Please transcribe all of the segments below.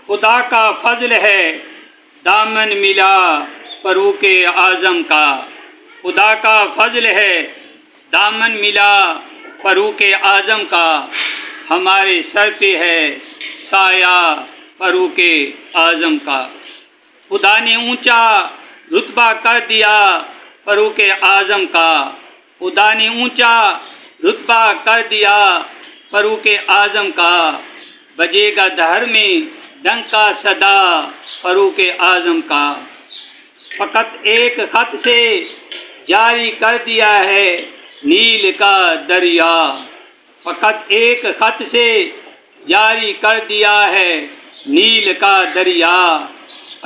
خدا کا فضل ہے دامن ملا فاروق اعظم کا، خدا کا فضل ہے دامن ملا فاروق اعظم کا، ہمارے سر پہ ہے سایہ فاروق اعظم کا۔ خدا نے اونچا رتبہ کر دیا فاروق اعظم کا، خدا نے اونچا رتبہ کر دیا فاروق اعظم کا، بجے گا دہر میں ڈنکا صدا فاروق اعظم کا۔ فقط ایک خط سے جاری کر دیا ہے نیل کا دریا، فقط ایک خط سے جاری کر دیا ہے نیل کا دریا،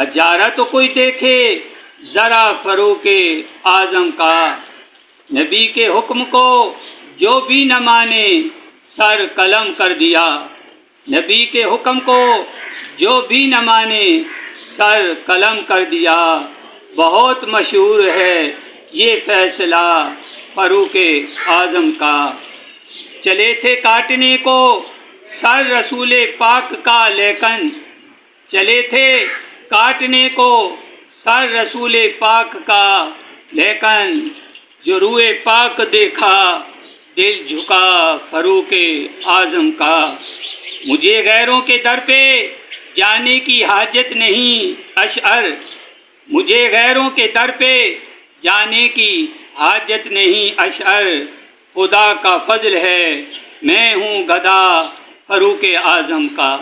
ہزارہ تو کوئی دیکھے ذرا فاروق اعظم کا۔ نبی کے حکم کو جو بھی نہ مانے سر قلم کر دیا، نبی کے حکم کو جو بھی نہ مانے سر قلم کر دیا، بہت مشہور ہے یہ فیصلہ فاروق اعظم کا۔ چلے تھے کاٹنے کو سر رسول پاک کا لیکن، چلے تھے کاٹنے کو سر رسول پاک کا لیکن، جو روئے پاک دیکھا دل جھکا فاروق اعظم کا۔ مجھے غیروں کے در پہ جانے کی حاجت نہیں اشعر، مجھے غیروں کے در پہ جانے کی حاجت نہیں اشعر، خدا کا فضل ہے میں ہوں گدا فاروق اعظم کا۔